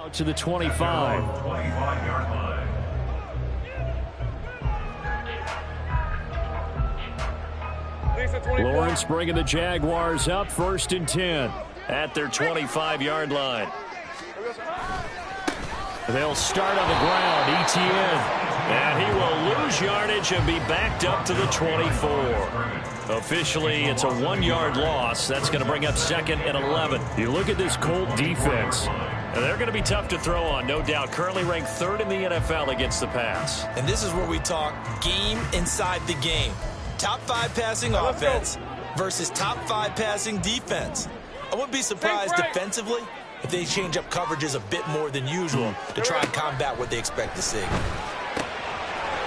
Out to the 25. Lawrence bringing the Jaguars up 1st and 10 at their 25-yard line. They'll start on the ground. ETN. And he will lose yardage and be backed up to the 24. Officially, it's a 1-yard loss. That's going to bring up 2nd and 11. You look at this Colt defense. They're going to be tough to throw on, no doubt. Currently ranked 3rd in the NFL against the pass. And this is where we talk game inside the game. Top 5 passing offense versus top 5 passing defense. I wouldn't be surprised defensively if they change up coverages a bit more than usual to try and combat what they expect to see.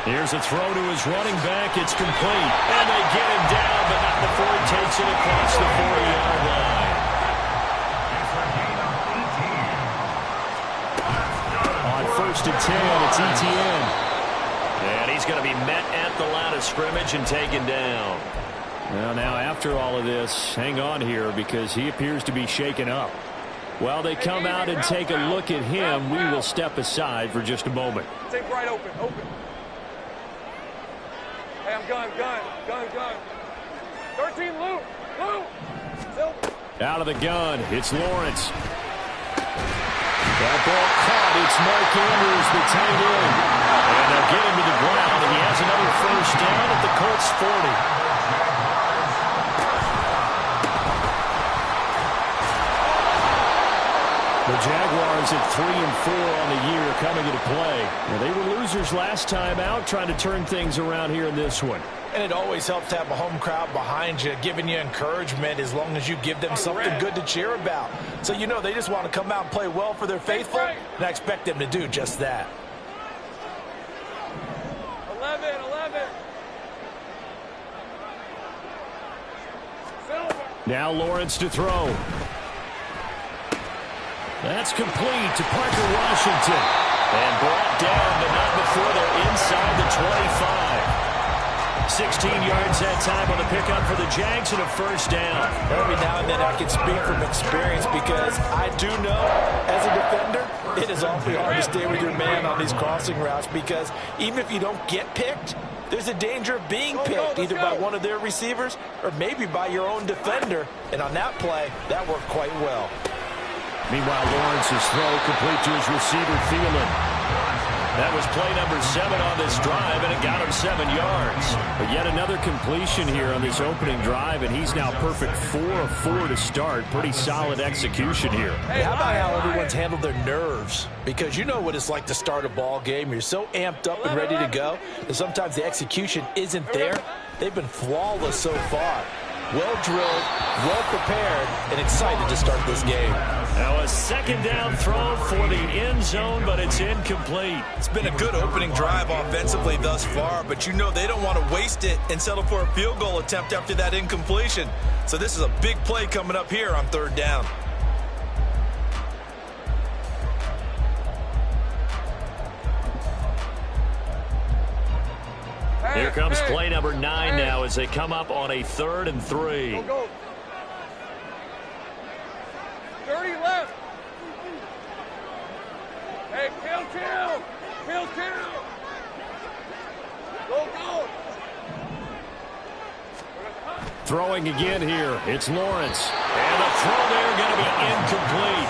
Here's a throw to his running back. It's complete. And they get him down, but not before he takes it across the 40-yard line. On 1st and 10, it's ETN. And he's going to be met at the line of scrimmage and taken down. Well, now after all of this, hang on here because he appears to be shaken up. While they come out and take a look at him, we will step aside for just a moment. Take right open. Hey, I'm gun. 13, Lou. Out of the gun, it's Lawrence. That ball caught. It's Mark Andrews, the tight end. And they'll get him to the ground, and he has another 1st down at the Colts 40. The Jaguars at 3-4 on the year coming into play. Now, they were losers last time out, trying to turn things around here in this one. And it always helps to have a home crowd behind you, giving you encouragement as long as you give them something good to cheer about. So you know they just want to come out and play well for their faithful, and I expect them to do just that. 11. Now Lawrence to throw. That's complete to Parker Washington. And brought down, but not before they're inside the 25. 16 yards that time on the pickup for the Jags and a 1st down. Every now and then I can speak from experience because I do know as a defender it is awfully hard to stay with your man on these crossing routes because even if you don't get picked, there's a danger of being picked either by one of their receivers or maybe by your own defender. And on that play, that worked quite well. Meanwhile, Lawrence's throw complete to his receiver, Thielen. That was play number 7 on this drive, and it got him 7 yards. But yet another completion here on this opening drive, and he's now perfect 4 of 4 to start. Pretty solid execution here. Hey, how about how everyone's handled their nerves? Because you know what it's like to start a ball game. You're so amped up and ready to go, and sometimes the execution isn't there. They've been flawless so far. Well drilled, well prepared, and excited to start this game. Now a 2nd down throw for the end zone, but it's incomplete. It's been a good opening drive offensively thus far, but you know they don't want to waste it and settle for a field goal attempt after that incompletion. So this is a big play coming up here on 3rd down. Here comes play number 9 now as they come up on a 3rd and 3. Go. 30 left. Hey, kill. Go. Throwing again here. It's Lawrence. And the throw there going to be incomplete.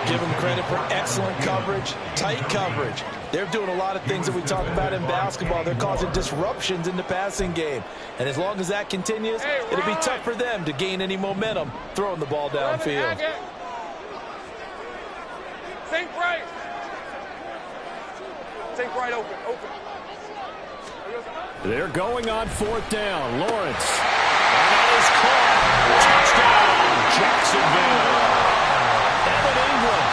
Give them credit for excellent coverage, tight coverage. They're doing a lot of things that we talk about in basketball. They're causing disruptions in the passing game. And as long as that continues, it'll be tough for them to gain any momentum throwing the ball downfield. Think right open. They're going on 4th down. Lawrence. And that is caught. Touchdown, Jacksonville. Evan Ingram,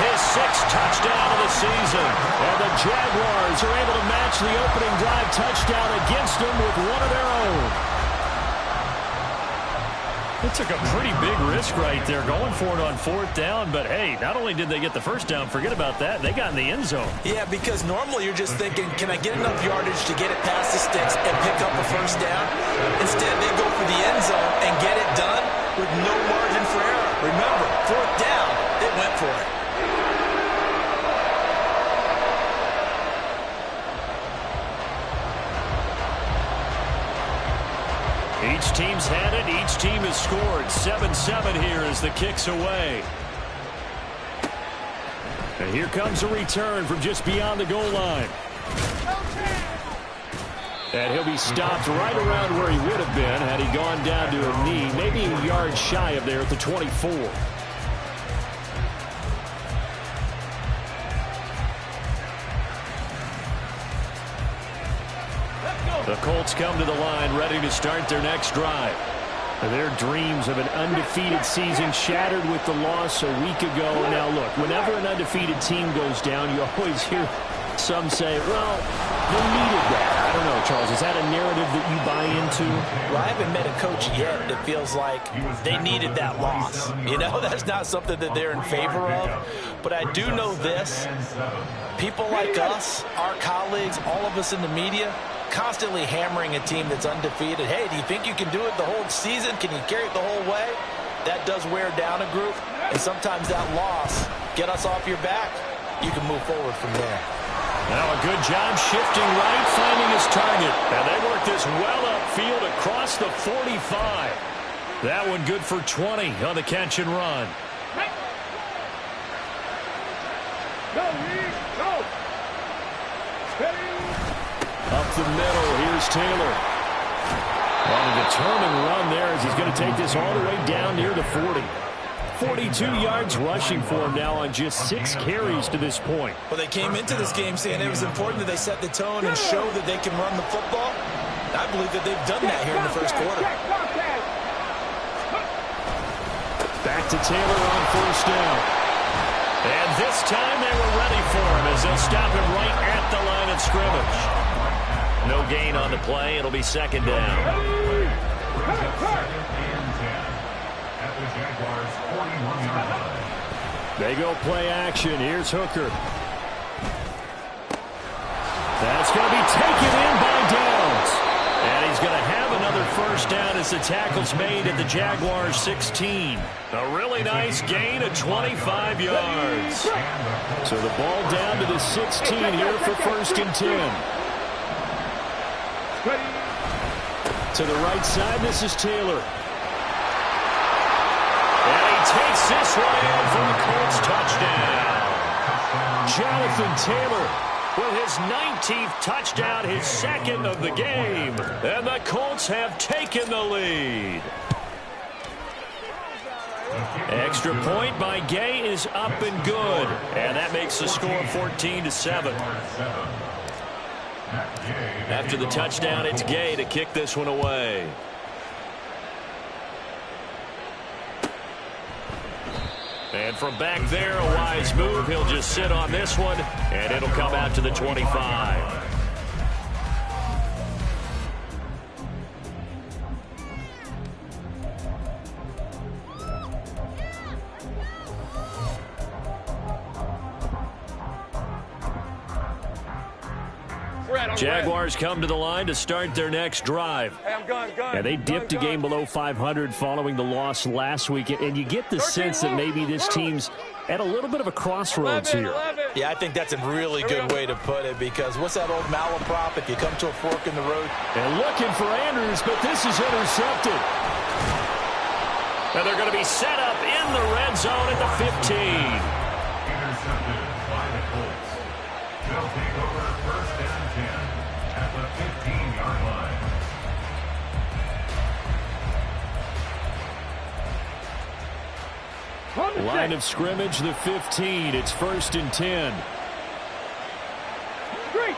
his 6th touchdown of the season. And the Jaguars are able to match the opening drive touchdown against them with one of their own. They took a pretty big risk right there going for it on 4th down. But, hey, not only did they get the 1st down, forget about that, they got in the end zone. Yeah, because normally you're just thinking, can I get enough yardage to get it past the sticks and pick up a 1st down? Instead, they go for the end zone and get it done with no margin for error. Remember, 4th down, they went for it. Each team's had it. Each team has scored. 7-7 here as the kick's away. And here comes a return from just beyond the goal line. And he'll be stopped right around where he would have been had he gone down to a knee, maybe a yard shy of there at the 24. The Colts come to the line ready to start their next drive. Their dreams of an undefeated season shattered with the loss a week ago. Now, look, whenever an undefeated team goes down, you always hear some say, well, they needed that. I don't know, Charles. Is that a narrative that you buy into? Well, I haven't met a coach yet that feels like they needed that loss. You know, that's not something that they're in favor of. But I do know this. People like us, our colleagues, all of us in the media, constantly hammering a team that's undefeated. Hey, do you think you can do it the whole season? Can you carry it the whole way? That does wear down a group. And sometimes that loss, get us off your back, you can move forward from there. Now a good job shifting right, finding his target. And they work this well upfield across the 45. That one good for 20 on the catch and run. Go, Lee, go. Steady. Up the middle, here's Taylor. On a determined run there as he's going to take this all the way down near the 40. 42 yards rushing for him now on just 6 carries to this point. Well, they came into this game saying it was important that they set the tone and show that they can run the football. I believe that they've done that here in the first quarter. Back to Taylor on first down. And this time they were ready for him as they'll stop him right at the line of scrimmage. No gain on the play. It'll be second down. They go play action. Here's Hooker. That's going to be taken in by Downs. And he's going to have another first down as the tackle's made at the Jaguars' 16. A really nice gain of 25 yards. So the ball down to the 16 here for first and 10. To the right side, this is Taylor. And he takes this one in for the Colts touchdown. Jonathan Taylor with his 19th touchdown, his second of the game. And the Colts have taken the lead. Extra point by Gay is up and good. And that makes the score 14-7. After the touchdown, it's Gay to kick this one away. And from back there, a wise move. He'll just sit on this one, and it'll come out to the 25. Jaguars come to the line to start their next drive. Hey, I'm gun. And they dipped a game below 500 following the loss last week. And you get the sense that maybe this team's at a little bit of a crossroads here. Yeah, I think that's a really good way to put it, because what's that old malaprop? If you come to a fork in the road. And looking for Andrews, but this is intercepted. And they're going to be set up in the red zone at the 15. Intercepted by the Colts. They'll take over first and 10 at the 15-yard line. Line of scrimmage, the 15. It's first and 10. Street.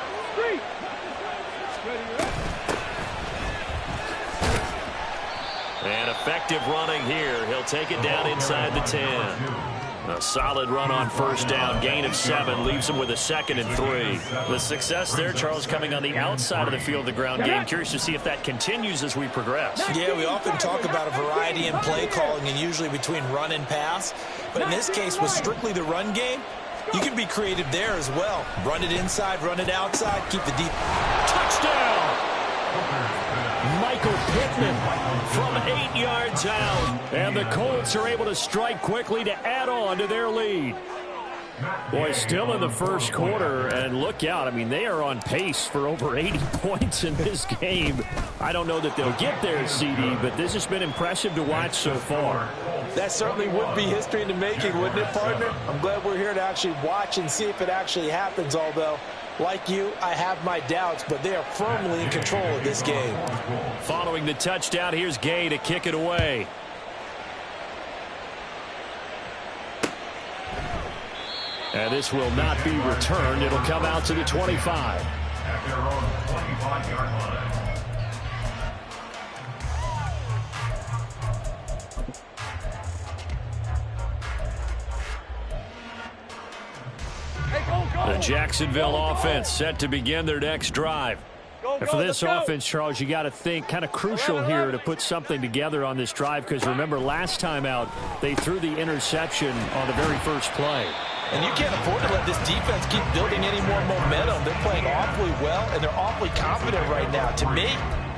And effective running here. He'll take it down inside the 10. A solid run on first down. Gain of 7 leaves him with a 2nd and 3. The success there, Charles, coming on the outside of the field, the ground game. Curious to see if that continues as we progress. Yeah, we often talk about a variety in play calling and usually between run and pass. But in this case, with strictly the run game, you can be creative there as well. Run it inside, run it outside, keep the deep. Touchdown! Michael Pittman from 8 yards out. And the Colts are able to strike quickly to add on to their lead. Boy, still in the first quarter, and look out. I mean, they are on pace for over 80 points in this game. I don't know that they'll get there, CD, but this has been impressive to watch so far. That certainly would be history in the making, wouldn't it, partner? I'm glad we're here to actually watch and see if it actually happens, although, like you, I have my doubts, but they are firmly in control of this game. Following the touchdown, here's Gay to kick it away. And this will not be returned. It'll come out to the 25. At their own 25-yard line. The Jacksonville offense set to begin their next drive. And for this offense, Charles, you got to think kind of crucial here to put something together on this drive, because remember last time out they threw the interception on the very first play. And you can't afford to let this defense keep building any more momentum. They're playing awfully well, and they're awfully confident right now. To me,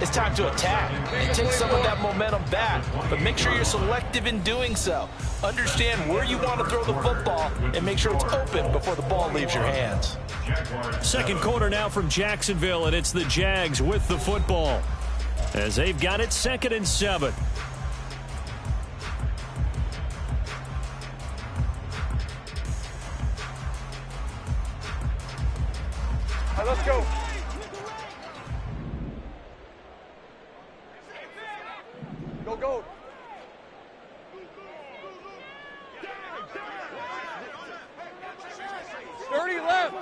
it's time to attack and take some of that momentum back. But make sure you're selective in doing so. Understand where you want to throw the football and make sure it's open before the ball leaves your hands. Second quarter now from Jacksonville, and it's the Jags with the football as they've got it 2nd and 7. All right, let's go. Go, go. Dirty left.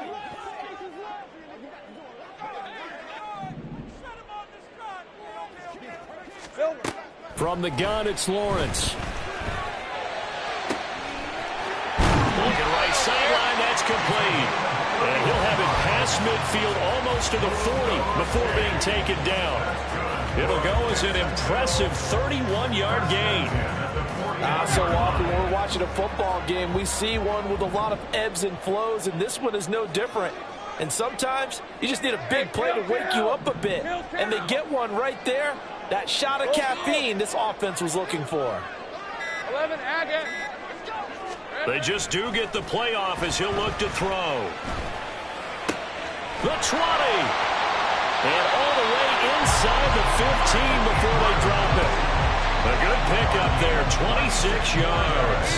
From the gun, it's Lawrence. Looking right sideline, that's complete. And he'll have it past midfield almost to the 40 before being taken down. It'll go as an impressive 31-yard gain. So often when we're watching a football game, we see one with a lot of ebbs and flows, and this one is no different. And sometimes you just need a big play to wake you up a bit. And they get one right there. That shot of caffeine this offense was looking for. 11, Agate. They just do get the play off as he'll look to throw. The 20. And all the way inside the 15 before they drop it. A good pickup there, 26 yards.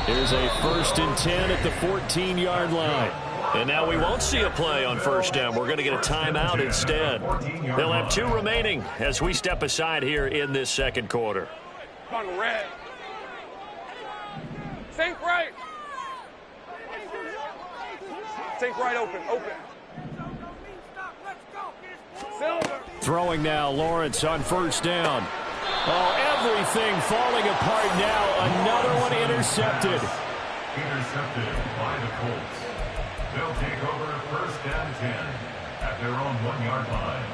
Here's a 1st and 10 at the 14-yard line. And now we won't see a play on first down. We're going to get a timeout instead. They'll have 2 remaining as we step aside here in this second quarter. Come on, red. Sink right. Sink right open, open. Silver. Throwing now, Lawrence on first down. Oh, everything falling apart now. Another one intercepted. Intercepted by the Colts. They'll take over 1st and 10 at their own 1-yard line.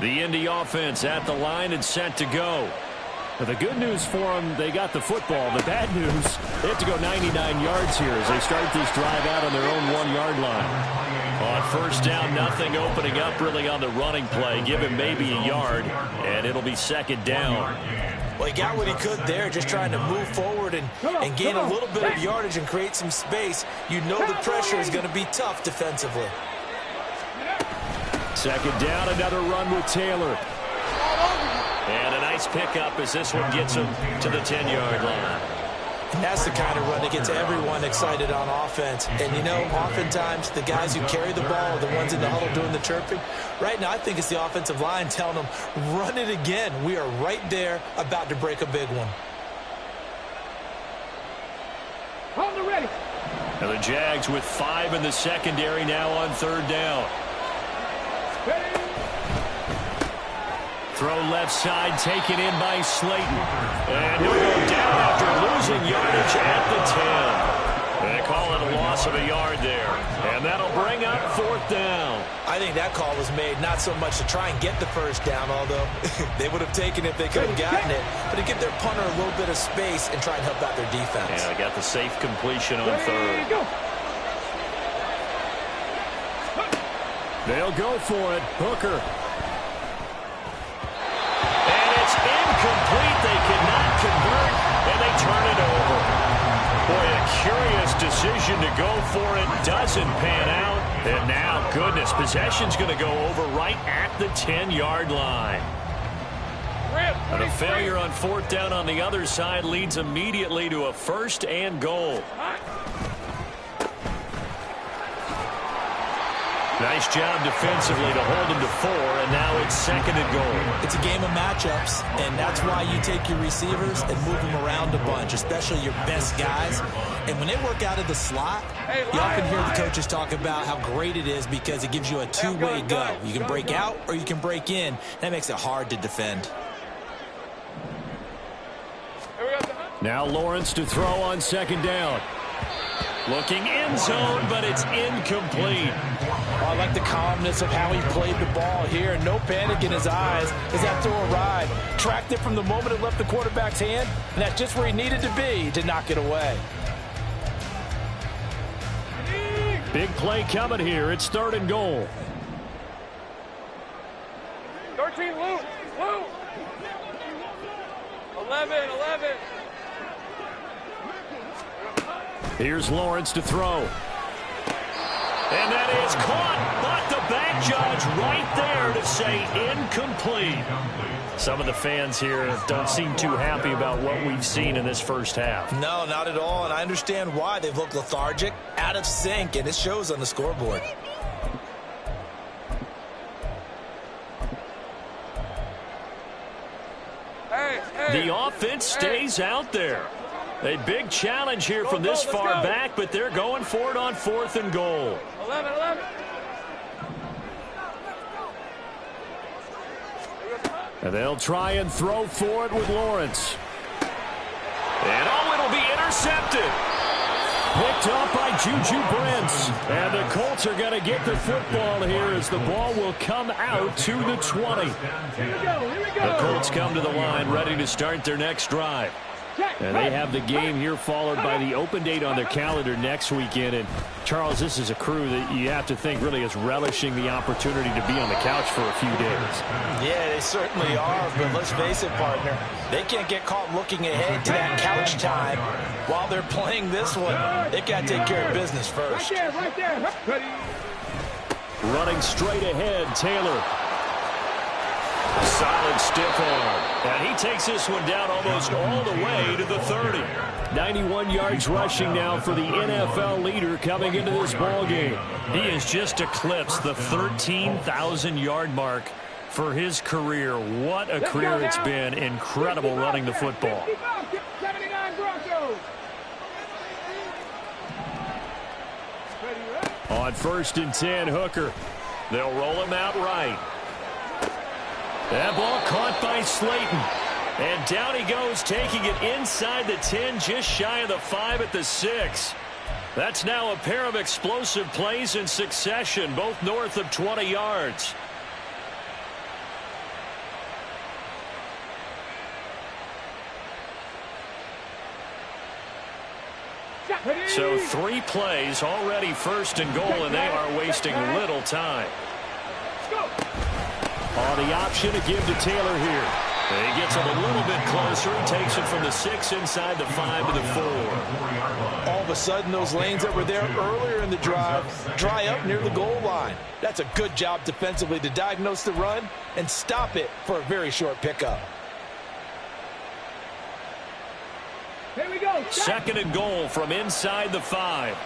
The Indy offense at the line and set to go. But the good news for them, they got the football. The bad news, they have to go 99 yards here as they start this drive out on their own 1-yard line. On first down, nothing opening up really on the running play. Give him maybe a yard, and it'll be 2nd down. Well, he got what he could there, just trying to move forward and gain a little bit of yardage and create some space. You know the pressure is going to be tough defensively. 2nd down, another run with Taylor. And a nice pickup as this one gets him to the 10-yard line. And that's the kind of run that gets everyone excited on offense. And, you know, oftentimes the guys who carry the ball are the ones in the huddle doing the chirping. Right now, I think it's the offensive line telling them, run it again. We are right there about to break a big one. Hold it ready. And the Jags with 5 in the secondary now on 3rd down. Ready. Throw left side, taken in by Slayton. And he'll go down after losing yardage at the 10. They call it a loss of a yard there. And that'll bring up 4th down. I think that call was made not so much to try and get the first down, although they would have taken it if they could have gotten it, but to give their punter a little bit of space and try and help out their defense. Yeah, they got the safe completion on 3rd. Go. They'll go for it. Hooker. And it's incomplete. They cannot convert decision to go for it doesn't pan out. And now, goodness, possession's going to go over right at the 10-yard line. And a failure on fourth down on the other side leads immediately to a first and goal. Nice job defensively to hold him to 4, and now it's second and goal. It's a game of matchups, and that's why you take your receivers and move them around a bunch, especially your best guys. And when they work out of the slot, you often hear the coaches talk about how great it is because it gives you a two-way go. You can break out or you can break in. That makes it hard to defend. Now Lawrence to throw on second down. Looking end zone, but it's incomplete. Oh, I like the calmness of how he played the ball here. No panic in his eyes as that throw arrived. Tracked it from the moment it left the quarterback's hand, and that's just where he needed to be to knock it away. Big play coming here. It's third and goal. 13, Luke. 11. Here's Lawrence to throw. And that is caught, but the back judge right there to say incomplete. Some of the fans here don't seem too happy about what we've seen in this first half. No, not at all, and I understand why. They've looked lethargic, out of sync, and it shows on the scoreboard. The offense stays out there. A big challenge here from this far back, but they're going for it on fourth and goal. 11. And they'll try and throw for it with Lawrence. And it'll be intercepted. Picked up by Juju Brents. And the Colts are going to get the football here as the ball will come out to the 20. Here we go. The Colts come to the line ready to start their next drive. And they have the game here followed by the open date on their calendar next weekend. And, Charles, this is a crew that you have to think really is relishing the opportunity to be on the couch for a few days. Yeah, they certainly are, but let's face it, partner. They can't get caught looking ahead to that couch time while they're playing this one. They've got to take care of business first. Right there. Ready. Running straight ahead, Taylor. Solid stiff arm. And he takes this one down almost all the way to the 30. 91 yards rushing now for the NFL leader coming into this ball game. He has just eclipsed the 13,000-yard mark for his career. What a career it's been. Incredible running the football. 79 Broncos. On first and 10, Hooker. They'll roll him out right. That ball caught by Slayton. And down he goes, taking it inside the 10, just shy of the 5 at the 6. That's now a pair of explosive plays in succession, both north of 20 yards. So 3 plays, already first and goal, and they are wasting little time. On the option to give to Taylor here. And he gets him a little bit closer. He takes it from the 6 inside the 5 to the 4. All of a sudden, those lanes that were there earlier in the drive dry up near the goal line. That's a good job defensively to diagnose the run and stop it for a very short pickup. Here we go. Second and goal from inside the 5.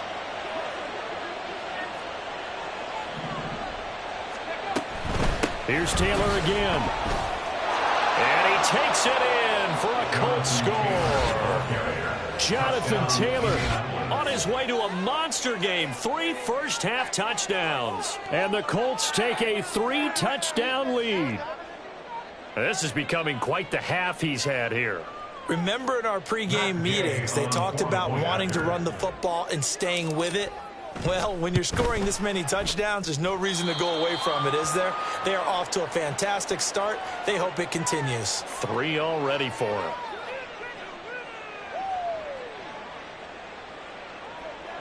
Here's Taylor again. And he takes it in for a Colts score. Jonathan Taylor on his way to a monster game. 3 first-half touchdowns. And the Colts take a 3-touchdown lead. This is becoming quite the half he's had here. Remember in our pregame meetings, they talked about wanting to run the football and staying with it? Well, when you're scoring this many touchdowns, there's no reason to go away from it, is there? They are off to a fantastic start. They hope it continues. 3 already for him.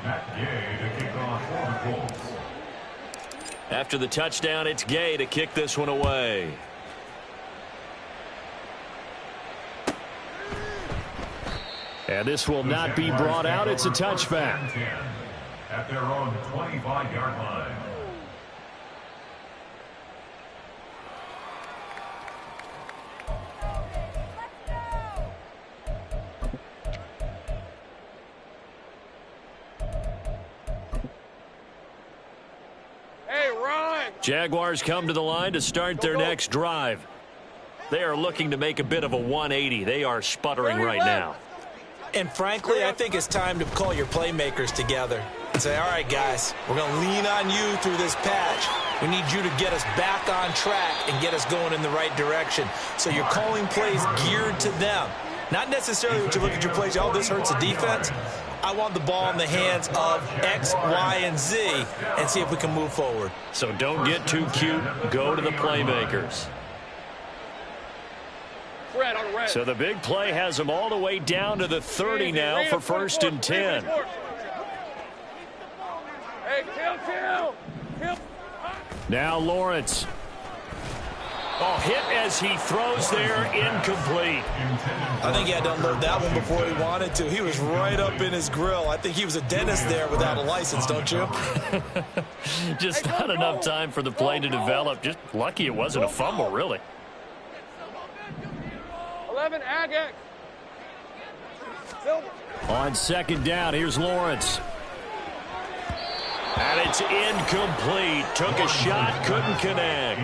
Matt Gay to kick off for the Colts. After the touchdown, it's Gay to kick this one away. And this will not be brought out. It's a touchback. At their own 25-yard line. Jaguars come to the line to start their next drive. They are looking to make a bit of a 180. They are sputtering right now. And frankly, I think it's time to call your playmakers together and say, all right, guys, we're going to lean on you through this patch. We need you to get us back on track and get us going in the right direction. So you're calling plays geared to them. Not necessarily when you look at your plays, oh, this hurts the defense. I want the ball in the hands of X, Y, and Z and see if we can move forward. So don't get too cute. Go to the playmakers. So the big play has them all the way down to the 30 now for 1st and 10. Now Lawrence. Oh, hit as he throws there, incomplete. I think he had to unload that one before he wanted to. He was right up in his grill. I think he was a dentist there without a license, don't you? Just not enough time for the play to develop. Just lucky it wasn't a fumble, really. 11, Agate. On 2nd down, here's Lawrence. And it's incomplete. Took a shot, couldn't connect.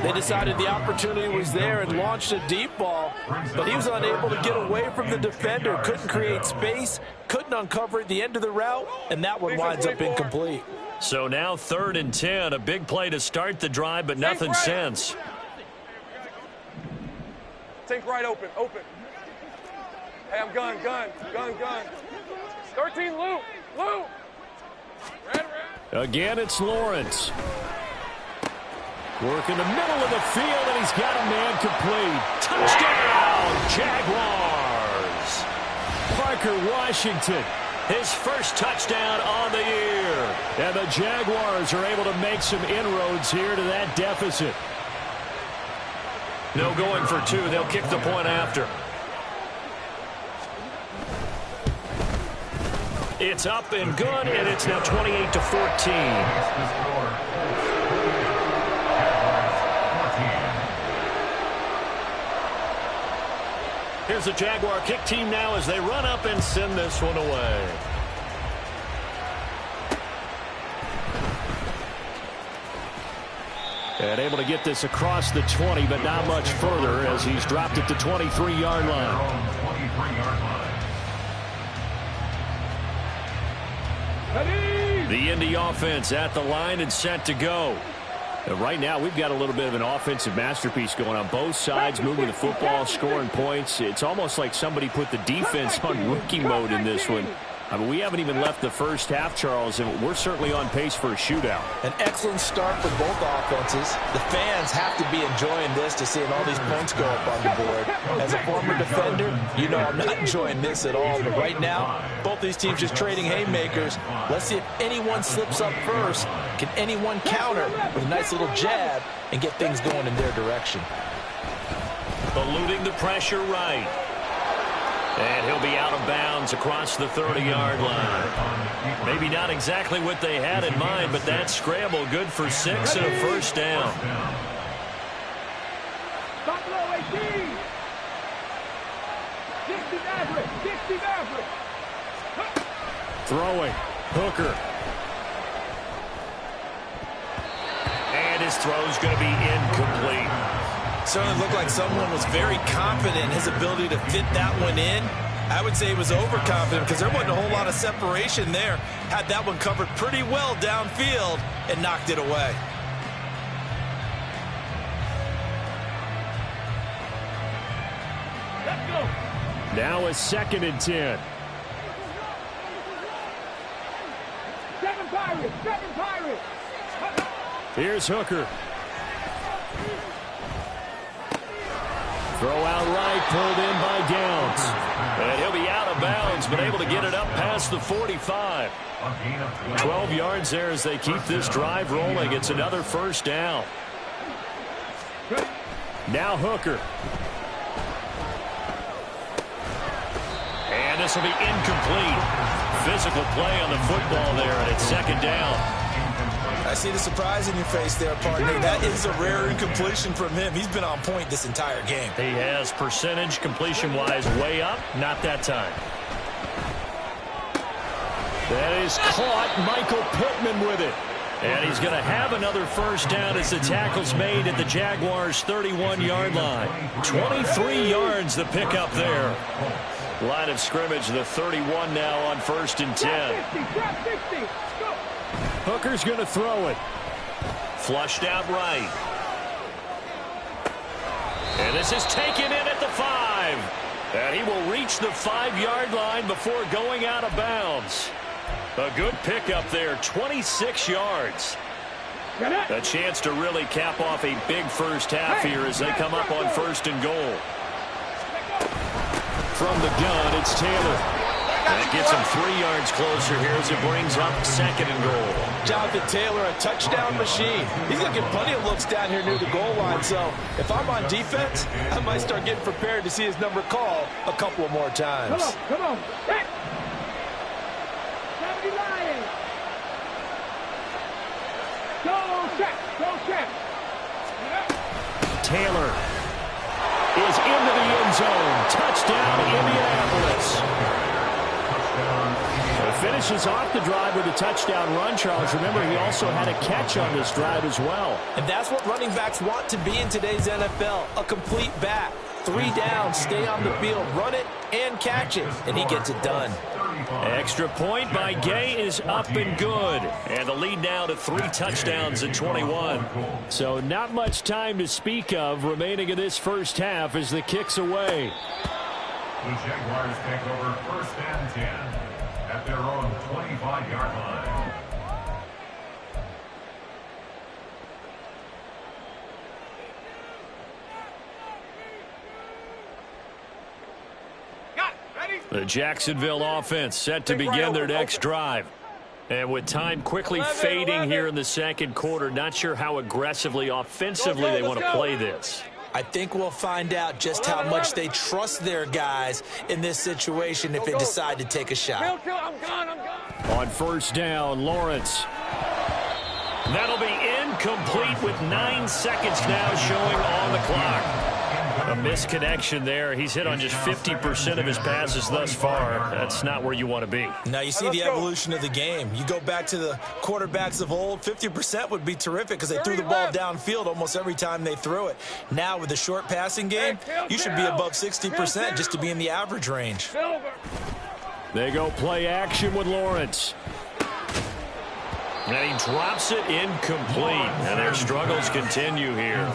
They decided the opportunity was there and launched a deep ball, but he was unable to get away from the defender. Couldn't create space, couldn't uncover at the end of the route, and that one winds up incomplete. So now 3rd and 10. A big play to start the drive, but nothing since. Think right, open. Hey, I'm gun. 13, Lou. Red. Again, it's Lawrence. Work in the middle of the field, and he's got a man complete. Touchdown, Jaguars. Parker Washington, his first touchdown on the year. And the Jaguars are able to make some inroads here to that deficit. No going for 2. They'll kick the point after. It's up and good, and it's now 28-14. Here's the Jaguar kick team now as they run up and send this one away. And able to get this across the 20, but not much further as he's dropped it to 23-yard line. The Indy offense at the line and set to go. And right now, we've got a little bit of an offensive masterpiece going on. Both sides moving the football, scoring points. It's almost like somebody put the defense on rookie mode in this one. I mean, we haven't even left the first half, Charles, and we're certainly on pace for a shootout. An excellent start for both offenses. The fans have to be enjoying this to seeing all these points go up on the board. As a former defender, you know I'm not enjoying this at all. But right now, both these teams just trading haymakers. Let's see if anyone slips up first. Can anyone counter with a nice little jab and get things going in their direction? Eluding the pressure right. And he'll be out of bounds across the 30-yard line. Maybe not exactly what they had in mind, but that scramble good for 6 and a first down. Buffalo 18. 60 Maverick. Throwing. Hooker. And his throw's going to be incomplete. Certainly looked like someone was very confident in his ability to fit that one in. I would say he was overconfident because there wasn't a whole lot of separation there. Had that one covered pretty well downfield and knocked it away. Let's go. Now a 2nd and 10. 7 Pirates. Here's Hooker. Throw out right, pulled in by Downs. And he'll be out of bounds, but able to get it up past the 45. 12 yards there as they keep this drive rolling. It's another first down. Now Hooker. And this will be incomplete. Physical play on the football there, and it's second down. I see the surprise in your face there, partner. That is a rare incompletion from him. He's been on point this entire game. He has percentage completion-wise way up. Not that time. That is caught. Michael Pittman with it. And he's going to have another first down as the tackle's made at the Jaguars' 31-yard line. 23 yards the pickup there. Line of scrimmage, the 31 now on 1st and 10. Hooker's going to throw it. Flushed out right. And this is taken in at the 5. And he will reach the 5-yard line before going out of bounds. A good pickup there, 26 yards. A chance to really cap off a big first half here as they come up on 1st and goal. From the gun, it's Taylor. And it gets him 3 yards closer here as it brings up 2nd and goal. Jonathan Taylor, a touchdown machine. He's going to get plenty of looks down here near the goal line. So if I'm on defense, I might start getting prepared to see his number called a couple of more times. Come on. Hey. Taylor is into the end zone. Touchdown, Indianapolis. Finishes off the drive with a touchdown run, Charles. Remember, he also had a catch on this drive as well. And that's what running backs want to be in today's NFL, a complete back. 3 down, stay on the field, run it, and catch it. And he gets it done. Extra point by Gay is up and good. And the lead now to 3 touchdowns at 21. So not much time to speak of remaining in this first half as the kick's away. The Jaguars take over 1st and 10 at their own 25-yard line. The Jacksonville offense set to begin their next drive. And with time quickly fading here in the second quarter, not sure how aggressively, offensively they want to play this. I think we'll find out just how much they trust their guys in this situation if they decide to take a shot. I'm gone. On 1st down, Lawrence. That'll be incomplete with 9 seconds now showing on the clock. A misconnection there. He's hit on just 50% of his passes thus far. That's not where you want to be. Now you see the evolution of the game. You go back to the quarterbacks of old, 50% would be terrific because they threw the ball downfield almost every time they threw it. Now with the short passing game, you should be above 60% just to be in the average range. They go play action with Lawrence. And he drops it incomplete. And their struggles continue here.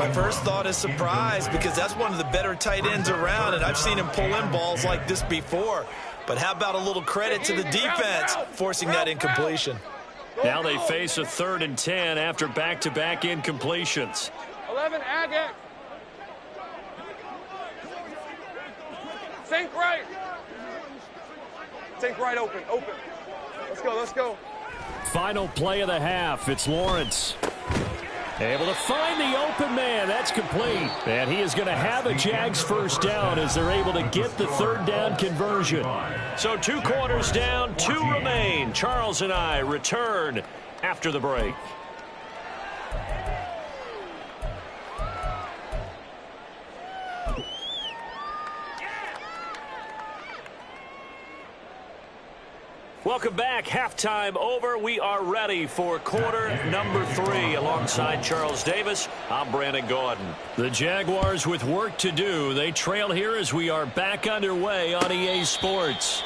My first thought is surprise because that's one of the better tight ends around, and I've seen him pull in balls like this before. But how about a little credit to the defense forcing that incompletion? Now they face a 3rd and 10 after back-to-back incompletions. 11, Agate. Think right. Think right, open. Let's go. Final play of the half. It's Lawrence. Able to find the open man. That's complete. And he is going to have a Jags first down as they're able to get the 3rd down conversion. So 2 quarters down, 2 remain. Charles and I return after the break. Welcome back. Halftime over. We are ready for quarter number 3. Alongside Charles Davis, I'm Brandon Gaudin. The Jaguars with work to do. They trail here as we are back underway on EA Sports.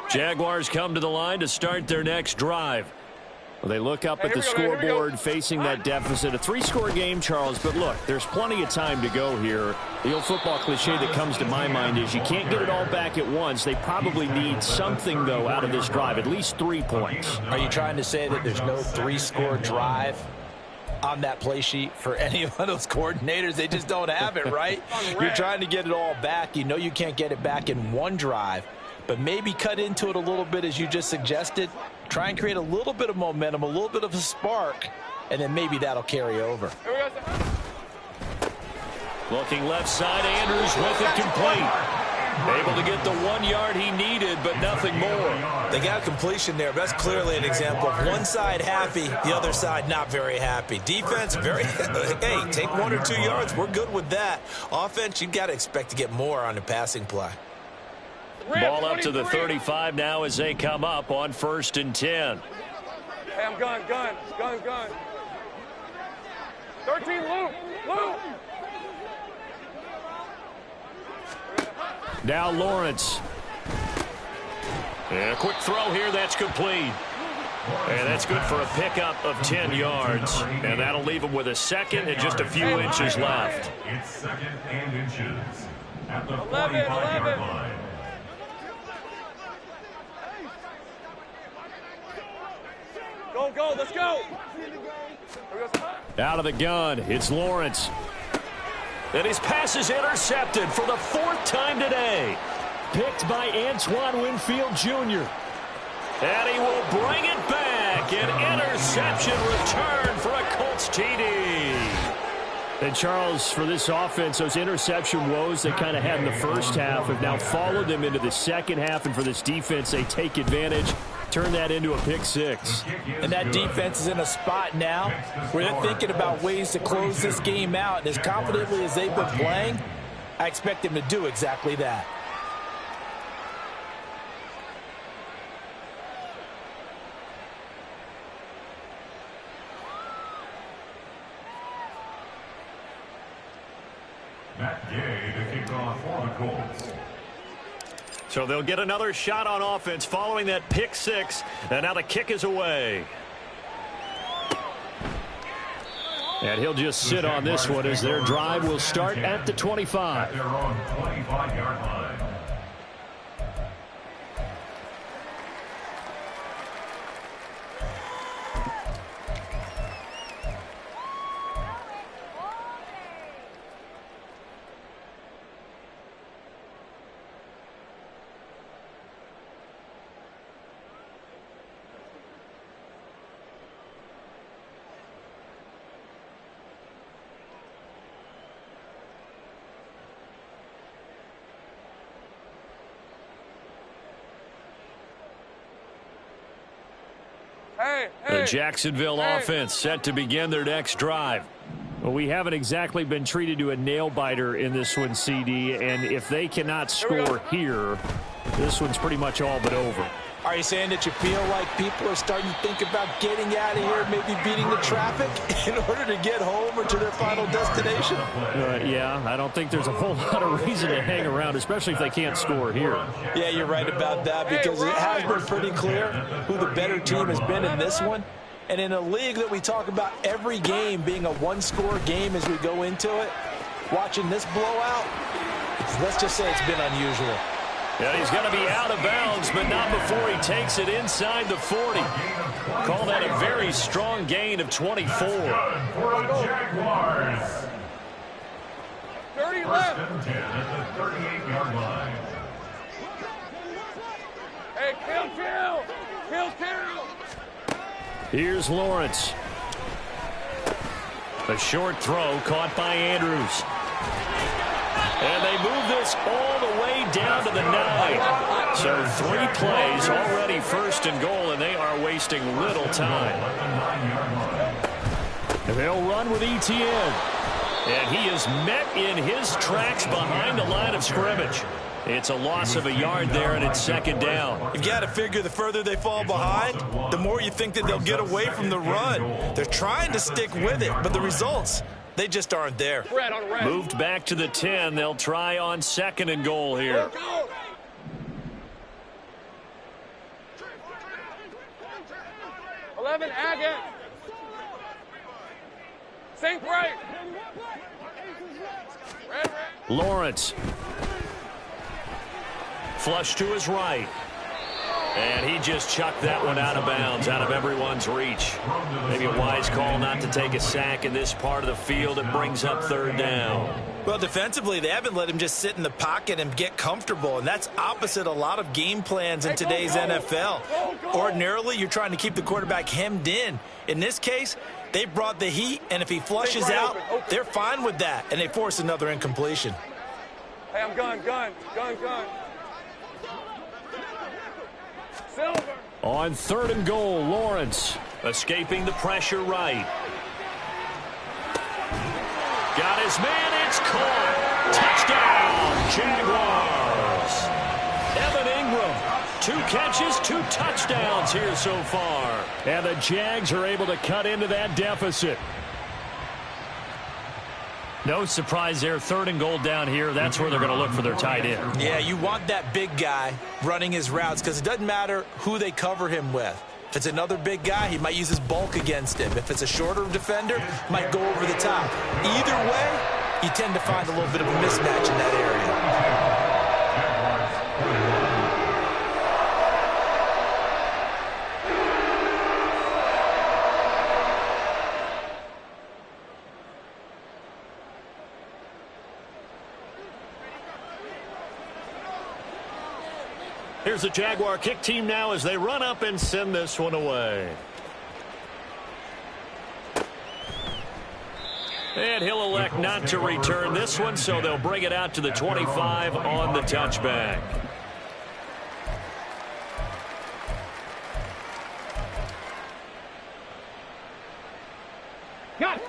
Jaguars come to the line to start their next drive. Well, they look up at the scoreboard facing that deficit. A 3-score game, Charles, but look, there's plenty of time to go here. The old football cliche that comes to my mind is you can't get it all back at once. They probably need something, though, out of this drive, at least 3 points. Are you trying to say that there's no 3-score drive on that play sheet for any of those coordinators? They just don't have it, right? You're trying to get it all back. You know you can't get it back in one drive, but maybe cut into it a little bit as you just suggested. Try and create a little bit of momentum, a little bit of a spark, and then maybe that'll carry over. Looking left side, Andrews with it complete. Able to get the 1 yard he needed, but nothing more. They got a completion there, but that's clearly an example of one side happy, the other side not very happy. Defense, very, hey, take 1 or 2 yards. We're good with that. Offense, you've got to expect to get more on the passing play. Ball up to the 35 now as they come up on 1st and 10. Hey, I'm gun. 13, Luke. Now Lawrence. And a quick throw here, that's complete. And that's good for a pickup of 10 yards. And that'll leave him with a second and just a few inches left. It's 2nd and inches at the 45-yard line. Go, let's go. Out of the gun, it's Lawrence. And his pass is intercepted for the 4th time today. Picked by Antoine Winfield Jr. And he will bring it back. An interception return for a Colts TD. And Charles, for this offense, those interception woes they kind of had in the first half have now followed them into the second half. And for this defense, they take advantage, turn that into a pick 6. And that defense is in a spot now where they're thinking about ways to close this game out. And as confidently as they've been playing, I expect them to do exactly that. Matt Gay to kick off for the Colts. So they'll get another shot on offense following that pick 6. And now the kick is away. And he'll just sit on this one as their drive will start at the 25. At their own 25-yard line. The Jacksonville offense set to begin their next drive. Well, we haven't exactly been treated to a nail-biter in this one, CD, and if they cannot score here, this one's pretty much all but over. Are you saying that you feel like people are starting to think about getting out of here, maybe beating the traffic in order to get home or to their final destination? Yeah, I don't think there's a whole lot of reason to hang around, especially if they can't score here. Yeah, you're right about that, because it has been pretty clear who the better team has been in this one. And in a league that we talk about every game being a one-score game as we go into it, watching this blowout, let's just say it's been unusual. Yeah, he's going to be out of bounds, but not before he takes it inside the 40. Call that a very strong gain of 24. For the Jaguars. 30 First left. and 10 at the 38-yard line. Hey, kill. Here's Lawrence. A short throw caught by Andrews. And they move this all the way down to the 9. So 3 plays already 1st and goal, and they are wasting little time. And they'll run with ETN. And he is met in his tracks behind the line of scrimmage. It's a loss of a yard there, and it's 2nd down. You've got to figure the further they fall behind, the more you think that they'll get away from the run. They're trying to stick with it, but the results, they just aren't there. Moved back to the 10. They'll try on 2nd and goal here. 11, Agate. Sink right. Red. Lawrence. Flush to his right. And he just chucked that one out of bounds, out of everyone's reach. Maybe a wise call not to take a sack in this part of the field. It brings up third down. Well, defensively, they haven't let him just sit in the pocket and get comfortable, and that's opposite a lot of game plans in today's NFL. Ordinarily, you're trying to keep the quarterback hemmed in. In this case, they brought the heat, and if he flushes out, they're fine with that, and they force another incompletion. Hey, I'm gun. Silver. On 3rd and goal, Lawrence escaping the pressure right. Got his man, it's caught. Touchdown, Jaguars. Evan Ingram, 2 catches, 2 touchdowns here so far. And the Jags are able to cut into that deficit. No surprise there, 3rd and goal down here. That's where they're going to look for their tight end. Yeah, you want that big guy running his routes because it doesn't matter who they cover him with. If it's another big guy, he might use his bulk against him. If it's a shorter defender, might go over the top. Either way, you tend to find a little bit of a mismatch in that area. Here's the Jaguar kick team now as they run up and send this one away. And he'll elect not to return this one, so they'll bring it out to the 25 on the touchback.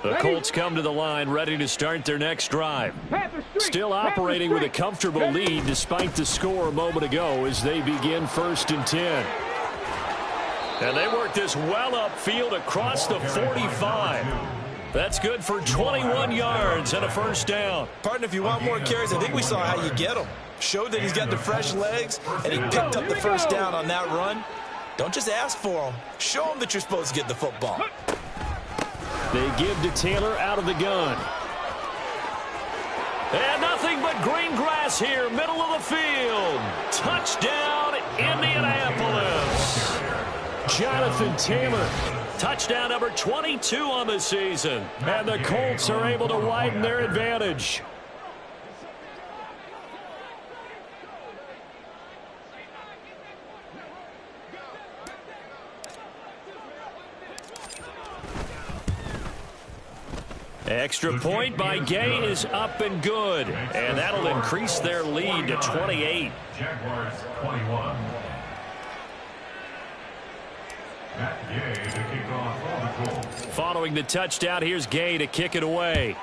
The Colts come to the line ready to start their next drive. Still operating with a comfortable lead despite the score a moment ago as they begin 1st and 10. And they work this well upfield across the 45. That's good for 21 yards and a 1st down. Partner, if you want more carries, I think we saw how you get them. Showed that he's got the fresh legs, and he picked up the 1st down on that run. Don't just ask for him. Show him that you're supposed to get the football. They give to Taylor out of the gun. And nothing but green grass here, middle of the field. Touchdown, Indianapolis. Jonathan Taylor. Touchdown number 22 on the season. And the Colts are able to widen their advantage. Extra point by Gay is up and good. And that'll increase their lead to 28. Jaguars 21. Matt Gay to kick off for the Colts. Following the touchdown, here's Gay to kick it away.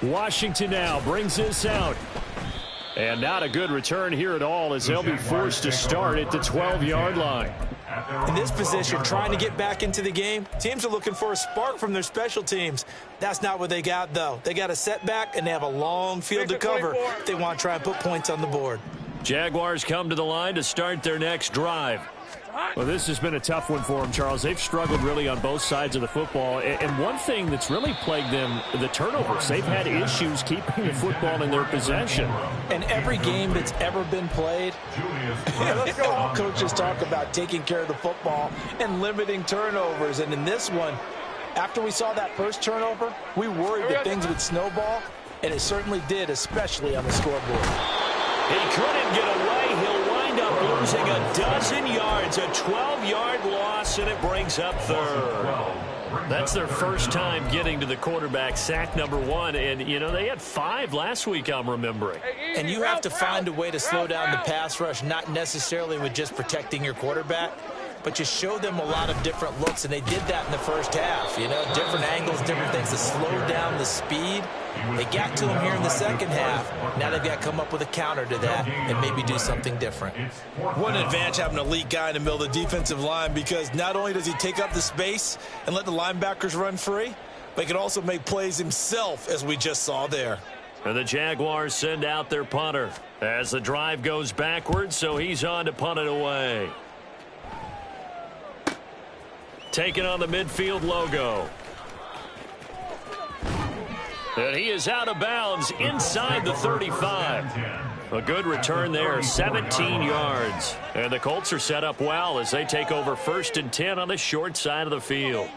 Washington now brings this out. And not a good return here at all as they'll be forced to start at the 12-yard line. In this position, trying to get back into the game, teams are looking for a spark from their special teams. That's not what they got, though. They got a setback, and they have a long field to cover if they want to try and put points on the board. Jaguars come to the line to start their next drive. Well, this has been a tough one for them, Charles. They've struggled really on both sides of the football. And one thing that's really plagued them, the turnovers. They've had issues keeping the football in their possession. And every game that's ever been played, all coaches talk about taking care of the football and limiting turnovers. And in this one, after we saw that first turnover, we worried that things would snowball, and it certainly did, especially on the scoreboard. He couldn't get away. He'll wind up losing a dozen yards, a 12-yard loss, and it brings up third. That's their first time getting to the quarterback, sack number 1. And, you know, they had 5 last week, I'm remembering. And you have to find a way to slow down the pass rush, not necessarily with just protecting your quarterback, but you show them a lot of different looks, and they did that in the first half. You know, different angles, different things to slow down the speed. They got to him here in the second half. Now they've got to come up with a counter to that and maybe do something different. One advantage having an elite guy in the middle of the defensive line, because not only does he take up the space and let the linebackers run free, but he can also make plays himself, as we just saw there. And the Jaguars send out their punter as the drive goes backwards, so he's on to punt it away. Taking on the midfield logo. And he is out of bounds inside the 35. A good return there, 17 yards. And the Colts are set up well as they take over 1st and 10 on the short side of the field.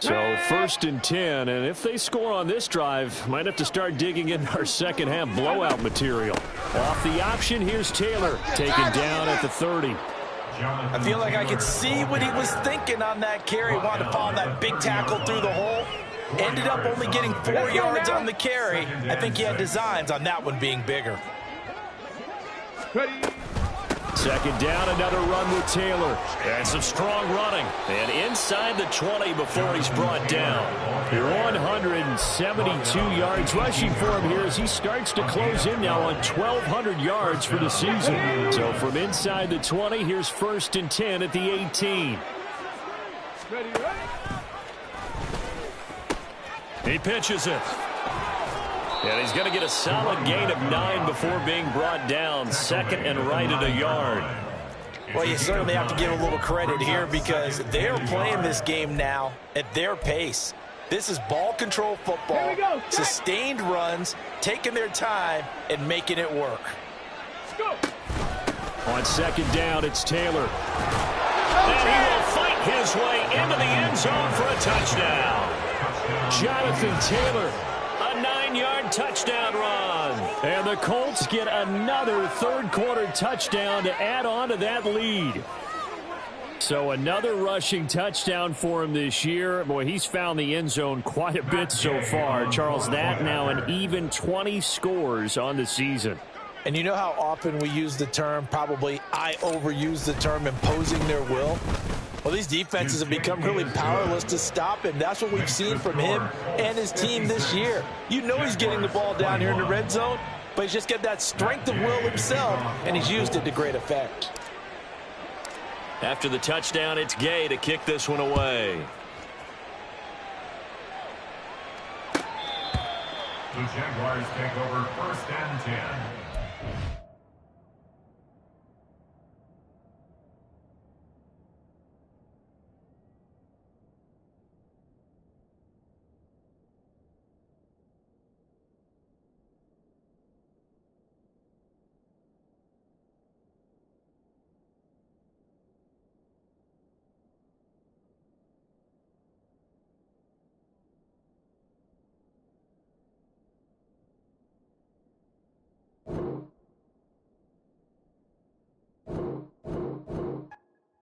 So 1st and 10, and if they score on this drive, might have to start digging in our second half blowout material. Off the option, here's Taylor, taken down at the 30. I feel like I could see what he was thinking on that carry. Wanted to follow that big tackle through the hole. Ended up only getting 4 yards on the carry. I think he had designs on that one being bigger. Second down, another run with Taylor. And some strong running. And inside the 20 before he's brought down. 172 yards rushing for him here as he starts to close in now on 1,200 yards for the season. So from inside the 20, here's 1st and 10 at the 18. He pitches it. And he's going to get a solid gain of 9 before being brought down. 2nd and right at a yard. Well, you certainly have to give a little credit here because they're playing this game now at their pace. This is ball control football, sustained runs, taking their time and making it work. On 2nd down, it's Taylor. And he will fight his way into the end zone for a touchdown. Jonathan Taylor. 9-yard touchdown run. And the Colts get another 3rd quarter touchdown to add on to that lead. So another rushing touchdown for him this year. Boy, he's found the end zone quite a bit so far. Charles, that now an even 20 scores on the season. And you know how often we use the term, probably I overuse the term, imposing their will? Well, these defenses have become really powerless to stop him. That's what we've seen from him and his team this year. You know he's getting the ball down here in the red zone, but he's just got that strength of will himself, and he's used it to great effect. After the touchdown, it's Gay to kick this one away. The Jaguars take over 1st and 10.